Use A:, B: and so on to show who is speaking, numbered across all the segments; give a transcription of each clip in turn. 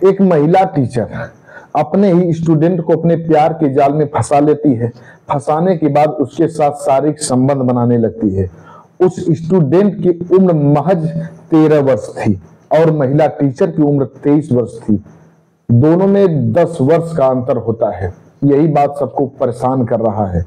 A: एक महिला टीचर अपने ही स्टूडेंट को अपने प्यार के जाल में फंसा लेती है। फंसाने के बाद उसके साथ शारीरिक संबंध बनाने लगती है। उस स्टूडेंट की उम्र महज 13 वर्ष थी और महिला टीचर की उम्र 23 वर्ष थी। दोनों में 10 वर्ष का अंतर होता है। यही बात सबको परेशान कर रहा है।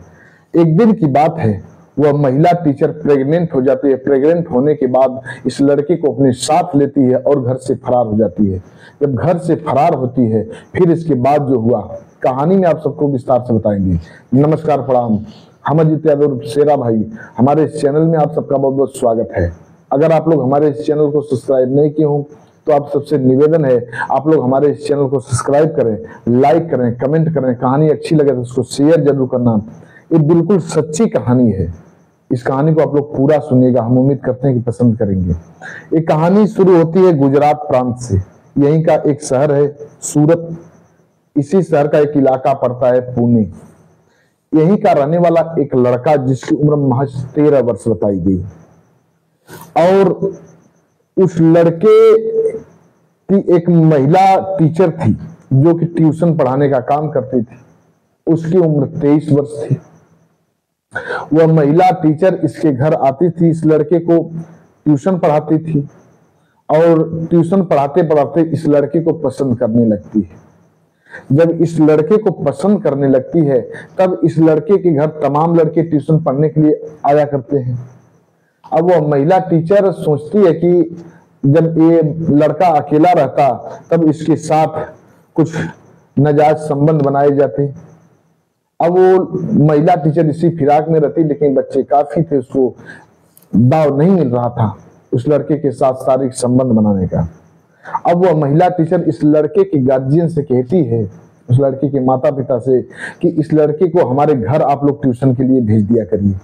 A: एक दिन की बात है, वह महिला टीचर प्रेग्नेंट हो जाती है। प्रेग्नेंट होने के बाद इस लड़के को अपने साथ लेती है और घर से फरार हो जाती है। जब घर से फरार होती है, फिर इसके बाद जो हुआ कहानी में आप सबको विस्तार से बताएंगे। नमस्कार, प्रणाम। हम अजित यादव शेरा भाई, हमारे इस चैनल में आप सबका बहुत बहुत स्वागत है। अगर आप लोग हमारे इस चैनल को सब्सक्राइब नहीं किए हो तो आप सबसे निवेदन है, आप लोग हमारे इस चैनल को सब्सक्राइब करें, लाइक करें, कमेंट करें। कहानी अच्छी लगे तो उसको शेयर जरूर करना। ये बिल्कुल सच्ची कहानी है। इस कहानी को आप लोग पूरा सुनिएगा, हम उम्मीद करते हैं कि पसंद करेंगे। ये कहानी शुरू होती है गुजरात प्रांत से। यहीं का एक शहर है सूरत। इसी शहर का एक इलाका पड़ता है पुणे। यहीं का रहने वाला एक लड़का जिसकी उम्र महज 13 वर्ष बताई गई, और उस लड़के की एक महिला टीचर थी जो कि ट्यूशन पढ़ाने का काम करती थी। उसकी उम्र 23 वर्ष थी। वह महिला टीचर इसके घर आती थी, इस लड़के को ट्यूशन पढ़ाती थी और ट्यूशन पढ़ाते पढ़ाते इस लड़के को पसंद करने लगती है। जब इस लड़के को पसंद करने लगती है, तब इस लड़के के घर तमाम लड़के ट्यूशन पढ़ने के लिए आया करते हैं। अब वह महिला टीचर सोचती है कि जब ये लड़का अकेला रहता तब इसके साथ कुछ नाजायज संबंध बनाए जाते। अब वो महिला टीचर इसी फिराक में रहती, लेकिन बच्चे काफी थे, उसको दाव नहीं मिल रहा था उस लड़के के साथ शारीरिक संबंध बनाने का। अब वह महिला टीचर इस लड़के के गार्जियन से कहती है, उस लड़के के माता पिता से, कि इस लड़के को हमारे घर आप लोग ट्यूशन के लिए भेज दिया करिए।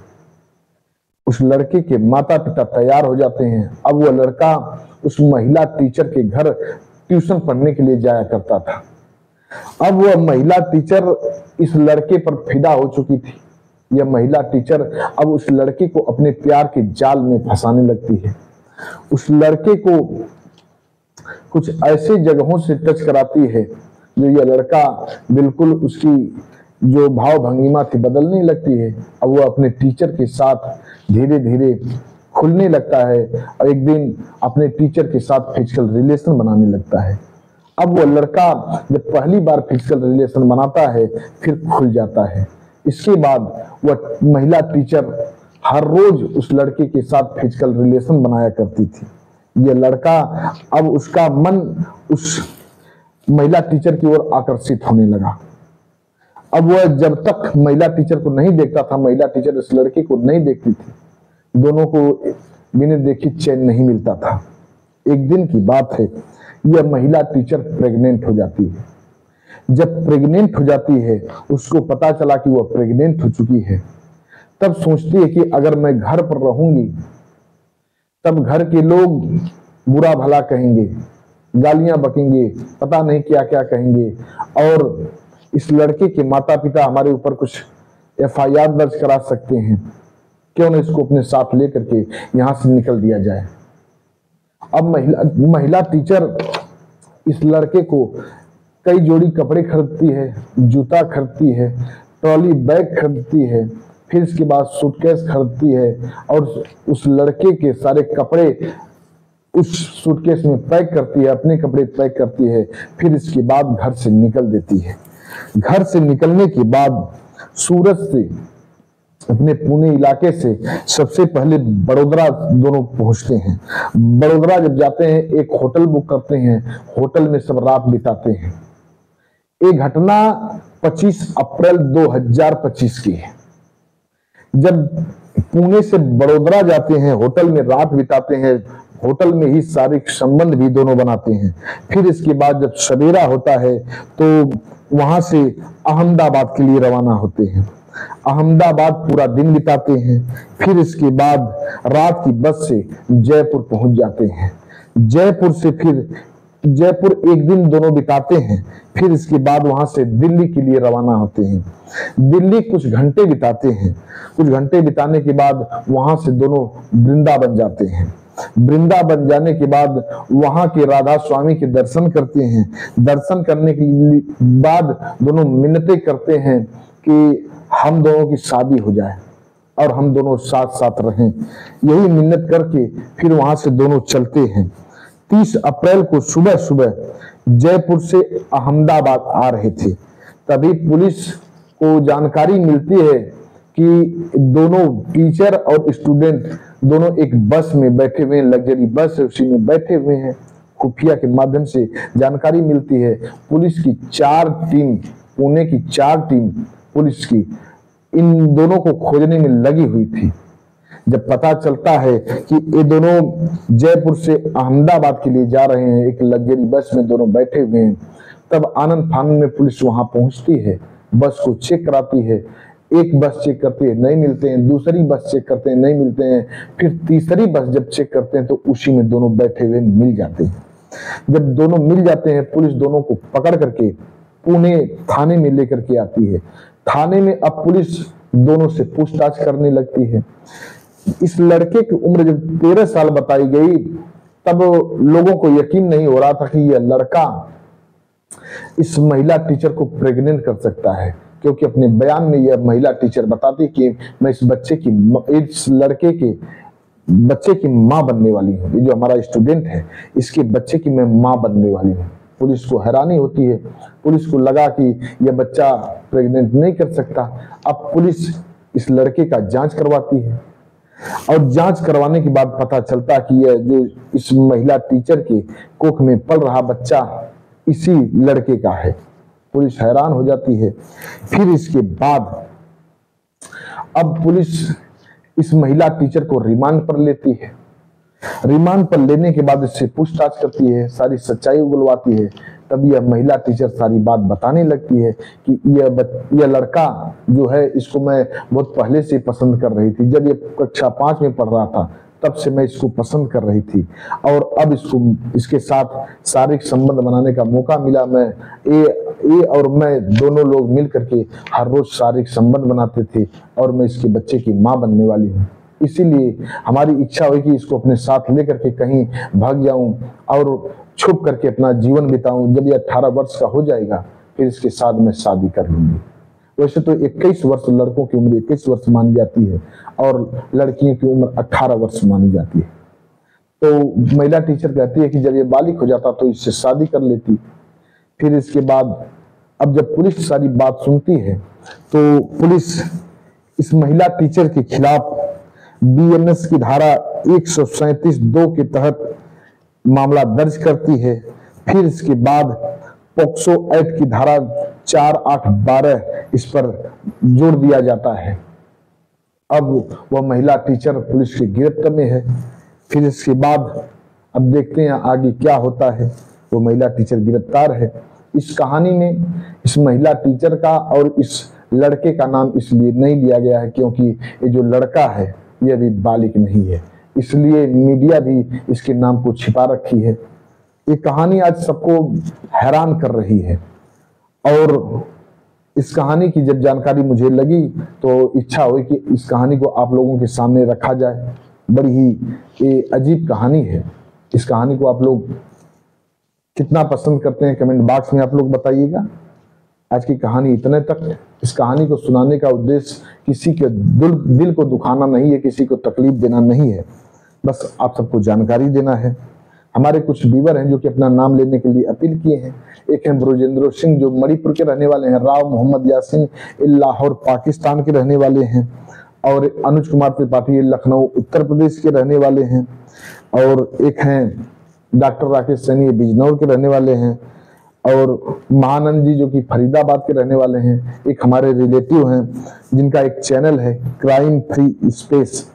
A: उस लड़के के माता पिता तैयार हो जाते हैं। अब वह लड़का उस महिला टीचर के घर ट्यूशन पढ़ने के लिए जाया करता था। अब वह महिला टीचर इस लड़के पर फिदा हो चुकी थी। यह महिला टीचर अब उस लड़के को अपने प्यार के जाल में फंसाने लगती है। उस लड़के को कुछ ऐसे जगहों से टच कराती है जो यह लड़का बिल्कुल उसकी जो भाव भंगिमा थी बदलने लगती है। अब वह अपने टीचर के साथ धीरे धीरे खुलने लगता है और एक दिन अपने टीचर के साथ फिजिकल रिलेशन बनाने लगता है। अब वह लड़का जब पहली बार फिजिकल रिलेशन बनाता है, फिर खुल जाता है। इसके बाद वह महिला टीचर हर रोज उस लड़के के साथ फिजिकल रिलेशन बनाया करती थी। यह लड़का अब उसका मन उस महिला टीचर की ओर आकर्षित होने लगा। अब वह जब तक महिला टीचर को नहीं देखता था, महिला टीचर इस लड़के को नहीं देखती थी, दोनों को बिना देखे चैन नहीं मिलता था। एक दिन की बात है, यह महिला टीचर प्रेग्नेंट हो जाती है। जब प्रेग्नेंट हो जाती है, उसको पता चला कि वह प्रेग्नेंट हो चुकी है, तब सोचती है कि अगर मैं घर पर रहूंगी तब घर के लोग बुरा भला कहेंगे, गालियां बकेंगे, पता नहीं क्या क्या कहेंगे, और इस लड़के के माता पिता हमारे ऊपर कुछ FIR दर्ज करा सकते हैं। क्यों न इसको अपने साथ लेकर के यहां से निकल दिया जाए। अब महिला टीचर इस लड़के को कई जोड़ी कपड़े खरीदती है, जूता खरीदती है, ट्रॉली बैग खरीदती है, फिर इसके बाद सूटकेस खरीदती है और उस लड़के के सारे कपड़े उस सूटकेस में पैक करती है, अपने कपड़े पैक करती है। फिर इसके बाद घर से निकल देती है। घर से निकलने के बाद सूरत से, अपने पुणे इलाके से सबसे पहले बड़ोदरा दोनों पहुंचते हैं। बड़ोदरा जब जाते हैं, एक होटल बुक करते हैं, होटल में सब रात बिताते हैं। ये घटना 25 अप्रैल 2025 की है। जब पुणे से बड़ोदरा जाते हैं, होटल में रात बिताते हैं, होटल में ही शारीरिक संबंध भी दोनों बनाते हैं। फिर इसके बाद जब सवेरा होता है तो वहां से अहमदाबाद के लिए रवाना होते हैं। अहमदाबाद पूरा दिन बिताते हैं। फिर इसके बाद रात की बस से जयपुर पहुंच जाते हैं। जयपुर से फिर जयपुर एक दिन दोनों बिताते हैं। फिर इसके बाद वहां से दिल्ली के लिए रवाना होते हैं। दिल्ली कुछ घंटे बिताते हैं। कुछ घंटे बिताने के बाद वहां से दोनों वृंदावन जाते हैं। वृंदावन जाने के बाद वहां के राधा स्वामी के दर्शन करते हैं। दर्शन करने के बाद दोनों मिन्नतें करते हैं कि हम दोनों की शादी हो जाए और हम दोनों साथ साथ रहें। यही मिन्नत करके फिर वहां से दोनों चलते हैं। 30 अप्रैल को सुबह सुबह जयपुर से अहमदाबाद आ रहे थे। तभी पुलिस को जानकारी मिलती है कि दोनों टीचर और स्टूडेंट दोनों एक बस में बैठे हुए हैं, लग्जरी बस है, उसी में बैठे हुए हैं। खुफिया के माध्यम से जानकारी मिलती है। पुलिस की 4 टीम, पुणे की 4 टीम पुलिस की इन दोनों को खोजने में लगी हुई थी। जब पता चलता है कि ये दोनों जयपुर से अहमदाबाद के लिए जा रहे हैं, एक लग्जरी बस में दोनों बैठे हुए हैं, तब आनंद फानंद में पुलिस वहां पहुंचती है, बस को चेक कराती है। एक बस चेक करती है, नहीं मिलते हैं। दूसरी बस चेक करते हैं, नहीं मिलते हैं। फिर तीसरी बस जब चेक करते हैं तो उसी में दोनों बैठे हुए मिल जाते हैं। जब दोनों मिल जाते हैं, पुलिस दोनों को पकड़ करके पुणे थाने में लेकर के आती है। थाने में अब पुलिस दोनों से पूछताछ करने लगती है। इस लड़के की उम्र जब 13 साल बताई गई, तब लोगों को यकीन नहीं हो रहा था कि यह लड़का इस महिला टीचर को प्रेग्नेंट कर सकता है, क्योंकि अपने बयान में यह महिला टीचर बताती कि मैं इस लड़के के बच्चे की मां बनने वाली हूँ। ये जो हमारा स्टूडेंट है, इसके बच्चे की मैं मां बनने वाली हूँ। पुलिस को हैरानी होती है। पुलिस को लगा कि यह बच्चा प्रेग्नेंट नहीं कर सकता। अब पुलिस इस लड़के का जांच करवाती है और जांच करवाने के बाद पता चलता कि यह जो इस महिला टीचर के कोख में पल रहा बच्चा इसी लड़के का है। पुलिस हैरान हो जाती है। फिर इसके बाद अब पुलिस इस महिला टीचर को रिमांड पर लेती है। रिमांड पर लेने के बाद इससे पूछताछ करती है, सारी सच्चाई उगलवाती है। तब यह महिला टीचर सारी बात बताने लगती है कि यह लड़का जो है, इसको मैं बहुत पहले से पसंद कर रही थी। जब ये कक्षा 5 में पढ़ रहा था तब से मैं इसको पसंद कर रही थी और अब इसके साथ शारीरिक संबंध बनाने का मौका मिला। मैं ये और मैं दोनों लोग मिल करके हर रोज शारीरिक संबंध बनाते थे और मैं इसके बच्चे की मां बनने वाली हूँ। इसीलिए हमारी इच्छा हुई कि इसको अपने साथ लेकर के कहीं भाग जाऊं और छुप करके अपना जीवन बिताऊं। जब ये 18 वर्ष का हो जाएगा फिर इसके साथ मैं शादी कर लूंगी। वैसे तो 21 वर्ष लड़कों की उम्र 21 वर्ष मानी जाती है और लड़कियों की उम्र 18 वर्ष मानी जाती है। तो महिला टीचर कहती है कि जब ये बालिग हो जाता तो इससे शादी कर लेती। फिर इसके बाद अब जब पुलिस सारी बात सुनती है तो पुलिस इस महिला टीचर के खिलाफ BNS की धारा 137(2) के तहत मामला दर्ज करती है। फिर इसके बाद पोक्सो एक्ट की धारा 4, 8, 12 इस पर जोड़ दिया जाता है। अब वह महिला टीचर पुलिस की गिरफ्त में है। फिर इसके बाद अब देखते हैं आगे क्या होता है। वो महिला टीचर गिरफ्तार है। इस कहानी में इस महिला टीचर का और इस लड़के का नाम इसलिए नहीं लिया गया है क्योंकि ये जो लड़का है यह भी बालिग नहीं है, इसलिए मीडिया भी इसके नाम को छिपा रखी है। ये कहानी आज सबको हैरान कर रही है और इस कहानी की जब जानकारी मुझे लगी तो इच्छा हुई कि इस कहानी को आप लोगों के सामने रखा जाए। बड़ी ही ये अजीब कहानी है। इस कहानी को आप लोग कितना पसंद करते हैं कमेंट बॉक्स में आप लोग बताइएगा। आज की कहानी इतने तक। इस कहानी को सुनाने का उद्देश्य किसी के दिल को दुखाना नहीं है, किसी को तकलीफ देना नहीं है, बस आप सबको जानकारी देना है। हमारे कुछ व्यूअर हैं जो कि अपना नाम लेने के लिए अपील किए हैं। एक हैं ब्रजेंद्र सिंह जो मणिपुर के रहने वाले हैं, राव मोहम्मद यासीन लाहौर पाकिस्तान के रहने वाले हैं और अनुज कुमार त्रिपाठी लखनऊ उत्तर प्रदेश के रहने वाले हैं और एक हैं डॉक्टर राकेश सैनी बिजनौर के रहने वाले हैं और महानंद जी जो कि फरीदाबाद के रहने वाले हैं। एक हमारे रिलेटिव हैं जिनका एक चैनल है क्राइम फ्री स्पेस।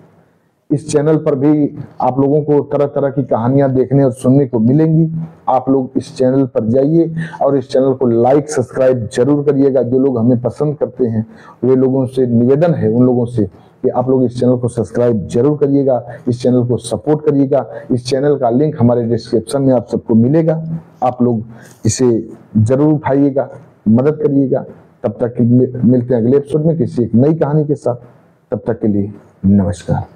A: इस चैनल पर भी आप लोगों को तरह तरह की कहानियां देखने और सुनने को मिलेंगी। आप लोग इस चैनल पर जाइए और इस चैनल को लाइक सब्सक्राइब जरूर करिएगा। जो लोग हमें पसंद करते हैं वे लोगों से निवेदन है उन लोगों से कि आप लोग इस चैनल को सब्सक्राइब जरूर करिएगा, इस चैनल को सपोर्ट करिएगा। इस चैनल का लिंक हमारे डिस्क्रिप्शन में आप सबको मिलेगा। आप लोग इसे जरूर उठाइएगा, मदद करिएगा। तब तक मिलते हैं अगले एपिसोड में किसी एक नई कहानी के साथ। तब तक के लिए नमस्कार।